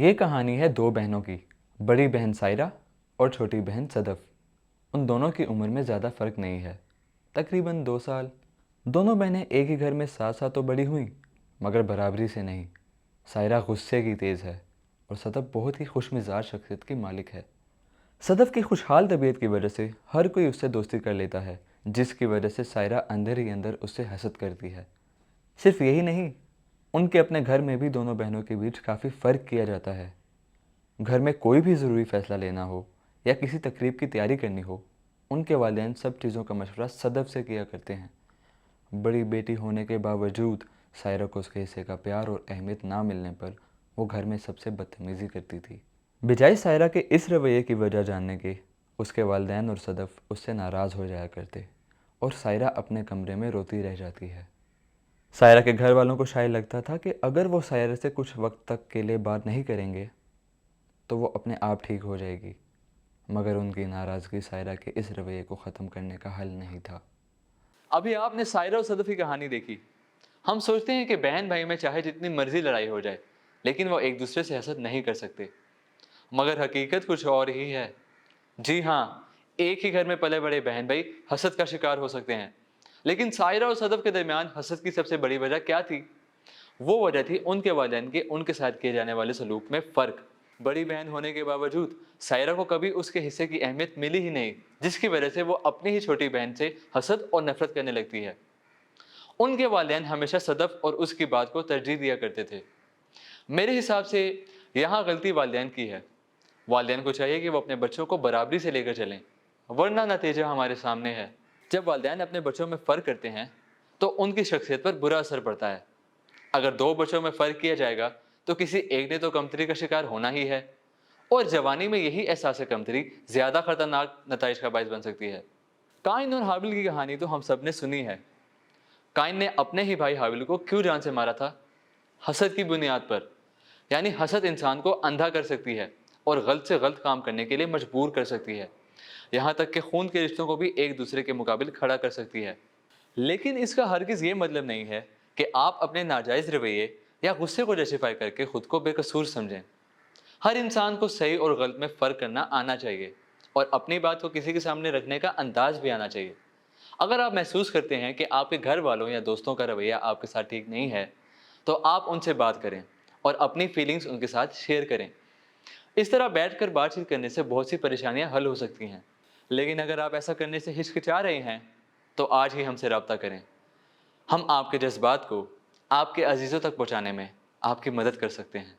یہ کہانی ہے دو بہنوں کی، بڑی بہن سائرہ اور چھوٹی بہن صدف۔ ان دونوں کی عمر میں زیادہ فرق نہیں ہے، تقریباً 2 سال۔ دونوں بہنیں ایک ہی گھر میں ساتھ ساتھ تو بڑی ہوئیں، مگر برابری سے نہیں۔ سائرہ غصے کی تیز ہے اور صدف بہت ہی خوش مزاج شخصیت کی مالک ہے۔ صدف کی خوشحال طبیعت کی وجہ سے ہر کوئی اس سے دوستی کر لیتا ہے، جس کی وجہ سے سائرہ اندر ہی اندر اس سے حسد کرتی ہے۔ صرف یہی نہیں، ان کے اپنے گھر میں بھی دونوں بہنوں کے بیچ کافی فرق کیا جاتا ہے۔ گھر میں کوئی بھی ضروری فیصلہ لینا ہو یا کسی تقریب کی تیاری کرنی ہو، ان کے والدین سب چیزوں کا مشورہ صدف سے کیا کرتے ہیں۔ بڑی بیٹی ہونے کے باوجود سائرہ کو اس کے حصے کا پیار اور اہمیت نہ ملنے پر وہ گھر میں سب سے بدتمیزی کرتی تھی۔ بجائے سائرہ کے اس رویے کی وجہ جاننے کے، اس کے والدین اور صدف اس سے ناراض ہو جایا کرتے اور سائرہ اپنے کمرے میں روتی رہ جاتی ہے۔ سائرہ کے گھر والوں کو شاید لگتا تھا کہ اگر وہ سائرہ سے کچھ وقت تک کے لیے بات نہیں کریں گے تو وہ اپنے آپ ٹھیک ہو جائے گی، مگر ان کی ناراضگی سائرہ کے اس رویے کو ختم کرنے کا حل نہیں تھا۔ ابھی آپ نے سائرہ اور صدف کی کہانی دیکھی۔ ہم سوچتے ہیں کہ بہن بھائی میں چاہے جتنی مرضی لڑائی ہو جائے لیکن وہ ایک دوسرے سے حسد نہیں کر سکتے، مگر حقیقت کچھ اور ہی ہے۔ جی ہاں، ایک ہی گھر میں پلے بڑے بہن بھائی حسد کا شکار ہو سکتے ہیں، لیکن سائرہ اور صدف کے درمیان حسد کی سب سے بڑی وجہ کیا تھی؟ وہ وجہ تھی ان کے والدین کے ان کے ساتھ کیے جانے والے سلوک میں فرق۔ بڑی بہن ہونے کے باوجود سائرہ کو کبھی اس کے حصے کی اہمیت ملی ہی نہیں، جس کی وجہ سے وہ اپنی ہی چھوٹی بہن سے حسد اور نفرت کرنے لگتی ہے۔ ان کے والدین ہمیشہ صدف اور اس کی بات کو ترجیح دیا کرتے تھے۔ میرے حساب سے یہاں غلطی والدین کی ہے۔ والدین کو چاہیے کہ وہ اپنے بچوں کو برابری سے لے کر چلیں، ورنہ نتیجہ ہمارے سامنے ہے۔ جب والدین اپنے بچوں میں فرق کرتے ہیں تو ان کی شخصیت پر برا اثر پڑتا ہے۔ اگر دو بچوں میں فرق کیا جائے گا تو کسی ایک نے تو کمتری کا شکار ہونا ہی ہے، اور جوانی میں یہی احساس کمتری زیادہ خطرناک نتائج کا باعث بن سکتی ہے۔ قائن اور حابیل کی کہانی تو ہم سب نے سنی ہے۔ قائن نے اپنے ہی بھائی حابیل کو کیوں جان سے مارا تھا؟ حسد کی بنیاد پر۔ یعنی حسد انسان کو اندھا کر سکتی ہے اور غلط سے غلط کام کرنے کے لیے مجبور کر سکتی ہے، یہاں تک کہ خون کے رشتوں کو بھی ایک دوسرے کے مقابل کھڑا کر سکتی ہے۔ لیکن اس کا ہرگز یہ مطلب نہیں ہے کہ آپ اپنے ناجائز رویے یا غصے کو جسٹیفائی کر کے خود کو بے قصور سمجھیں۔ ہر انسان کو صحیح اور غلط میں فرق کرنا آنا چاہیے، اور اپنی بات کو کسی کے سامنے رکھنے کا انداز بھی آنا چاہیے۔ اگر آپ محسوس کرتے ہیں کہ آپ کے گھر والوں یا دوستوں کا رویہ آپ کے ساتھ ٹھیک نہیں ہے تو آپ ان سے بات کریں اور اپنی فیلنگز ان کے ساتھ شیئر کریں۔ اس طرح بیٹھ کر بات چیت کرنے سے بہت سی پریشانیاں حل ہو سکتی ہیں۔ لیکن اگر آپ ایسا کرنے سے ہچکچا رہے ہیں تو آج ہی ہم سے رابطہ کریں۔ ہم آپ کے جذبات کو آپ کے عزیزوں تک پہنچانے میں آپ کی مدد کر سکتے ہیں۔